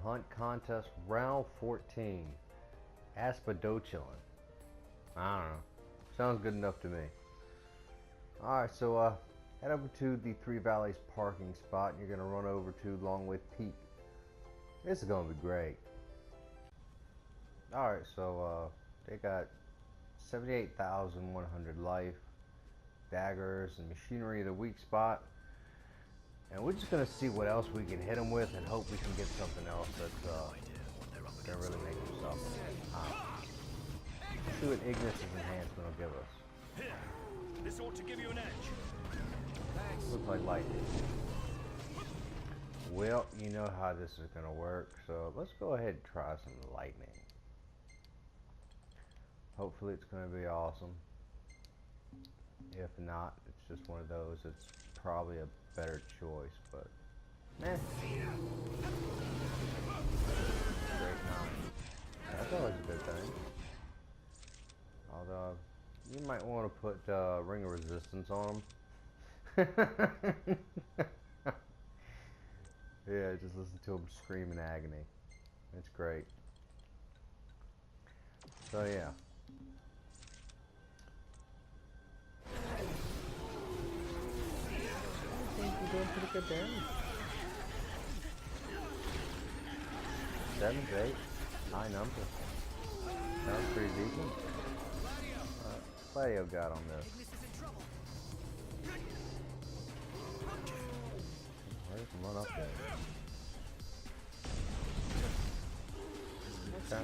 Hunt Contest Round 14. Aspidochelon. I don't know. Sounds good enough to me. Alright, so head over to the Three Valleys parking spot and you're going to run over to Longwith Peak. This is going to be great. Alright, so they got 78,100 life, daggers, and machinery of the weak spot. And we're just going to see what else we can hit them with and hope we can get something else that's going to really make them suffer. Let's see what Ignis' enhancement will give us. Here, this ought to give you an edge. Thanks. Looks like lightning. Well, you know how this is going to work, so let's go ahead and try some lightning. Hopefully it's going to be awesome. If not, it's just one of those. It's probably a better choice, but meh. Great 9. That's always a good thing. Although you might want to put Ring of Resistance on them. Yeah, just listen to him scream in agony. It's great. So yeah. I think you're doing pretty good there. 7 to 8. High number. Sounds pretty decent. Gladio got on this. Hurry up and run up there. Okay.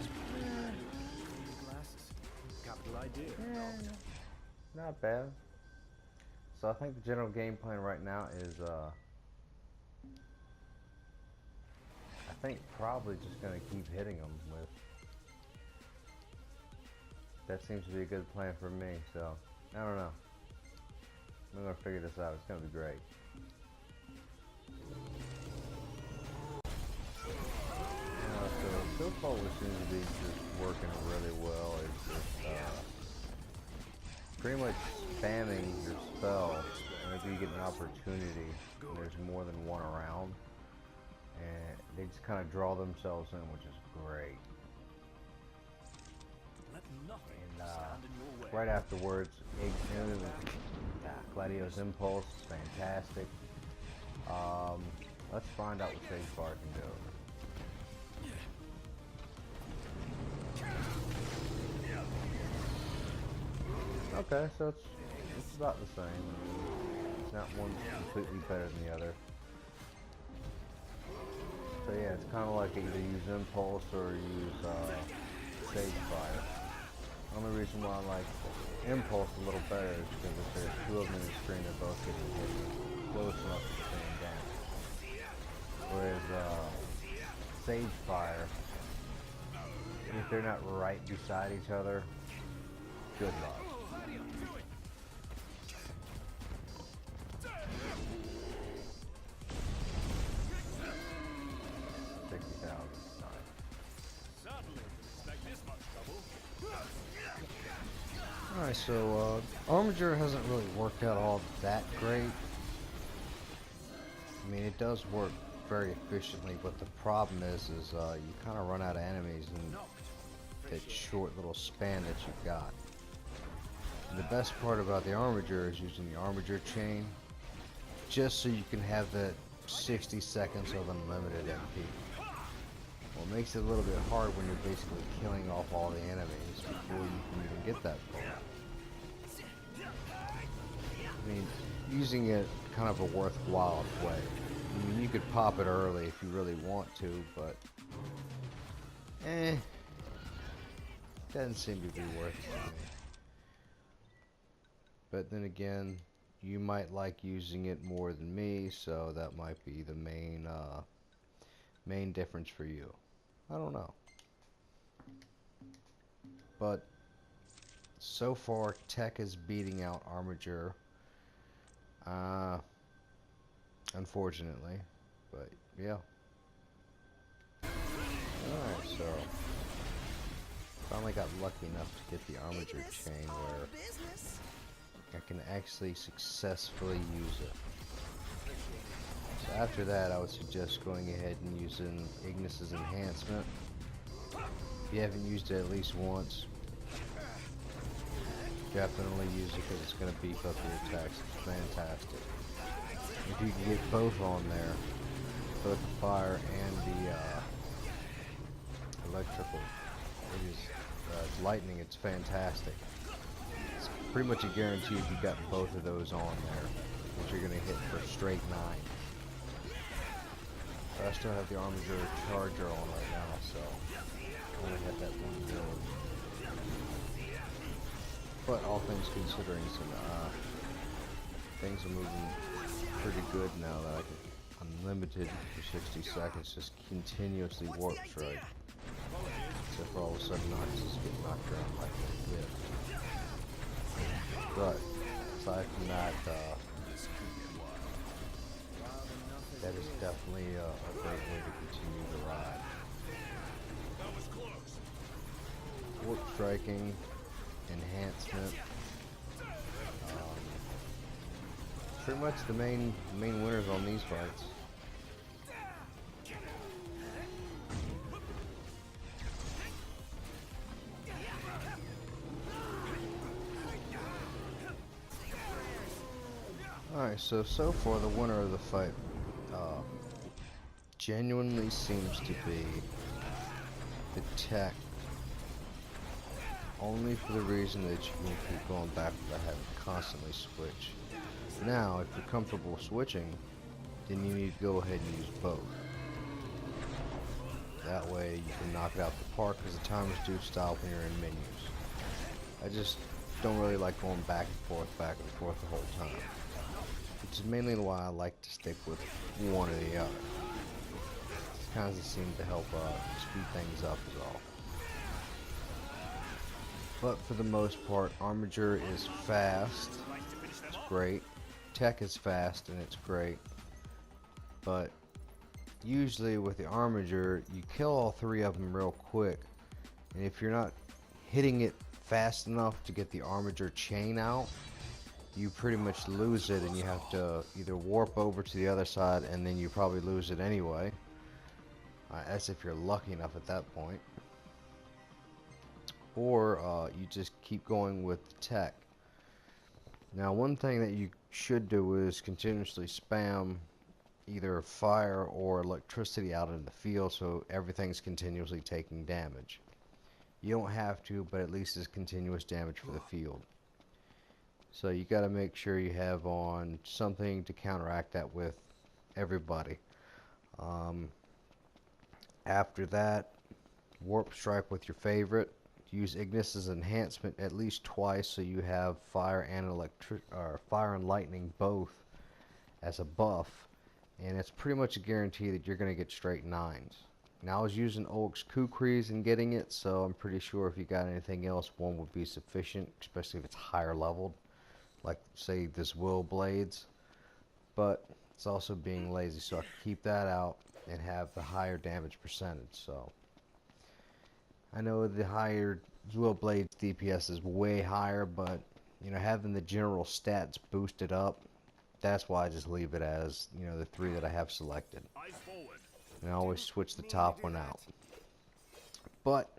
Glasses. Capital idea. Yeah, not bad. So I think the general game plan right now is I think probably just gonna keep hitting them with. That seems to be a good plan for me, so I don't know. I'm gonna figure this out. It's gonna be great. So far what seems to be just working really well is just pretty much spamming your spell whenever you get an opportunity and there's more than one around, and they just kind of draw themselves in, which is great. And right afterwards, Gladio's Impulse is fantastic. Let's find out what Sage Bar can do. Okay, so it's about the same. It's not one completely better than the other. So yeah, it's kind of like either use Impulse or use Sage Fire. The only reason why I like Impulse a little better is because if there's two of them in the screen, they're both getting hit close enough to stand down. Whereas Sage Fire, if they're not right beside each other, good luck. 60,000. Alright, so Armiger hasn't really worked out all that great. I mean, it does work very efficiently, but the problem is you kind of run out of enemies in that short little span that you've got. And the best part about the Armiger is using the Armiger chain, just so you can have that 60 seconds of unlimited MP. Well, it makes it a little bit hard when you're basically killing off all the enemies before you can even get that far. I mean, using it kind of a worthwhile way. I mean, you could pop it early if you really want to, but doesn't seem to be worth it to me. But then again, you might like using it more than me, so that might be the main difference for you. I don't know. But so far, Tech is beating out Armiger. Unfortunately, but yeah. Alright, so finally got lucky enough to get the Armiger chain where I can actually successfully use it. So after that, I would suggest going ahead and using Ignis's Enhancement. If you haven't used it at least once, definitely use it because it's going to beef up your attacks. It's fantastic. If you can get both on there, both the fire and the electrical, it is lightning. It's fantastic. It's pretty much a guarantee if you got both of those on there that you're going to hit for straight 9. But I still have the Armiger charger on right now, so I only have that one build. But all things considering, some things are moving pretty good now that I can unlimited for 60 seconds, just continuously warp strike. Except for all of a sudden Noxus get knocked around like a whip. But aside from that, that is definitely a great way to continue the ride. Warp striking, enhancement, pretty much the main winners on these fights. Alright, so far the winner of the fight genuinely seems to be the tech, only for the reason that you can keep going back without having to constantly switch. Now, if you're comfortable switching, then you need to go ahead and use both. That way you can knock it out the park because the timers do stop when you're in menus. I just don't really like going back and forth the whole time. Which is mainly why I like to stick with one or the other. It kind of seems to help speed things up is all. But for the most part, Armiger is fast. It's great. Tech is fast and it's great. But usually with the Armiger, you kill all 3 of them real quick. And if you're not hitting it fast enough to get the Armiger chain out, you pretty much lose it and you have to either warp over to the other side and then you probably lose it anyway. As if you're lucky enough at that point. Or you just keep going with the tech. Now one thing that you should do is continuously spam either fire or electricity out in the field so everything's continuously taking damage. You don't have to, but at least it's continuous damage for the field. So you got to make sure you have on something to counteract that with everybody. After that, warp strike with your favorite. Use Ignis's enhancement at least twice so you have fire and lightning both as a buff, and it's pretty much a guarantee that you're going to get straight 9s. Now I was using Olk's Kukris and getting it, so I'm pretty sure if you got anything else, 1 would be sufficient, especially if it's higher leveled, like say this Will Blades. But it's also being lazy, so I can keep that out and have the higher damage percentage. So I know the higher Will Blades DPS is way higher, but you know, having the general stats boosted up, that's why I just leave it as, you know, the 3 that I have selected. And I always switch the top one out. But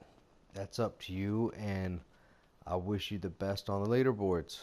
that's up to you, and I wish you the best on the leaderboards.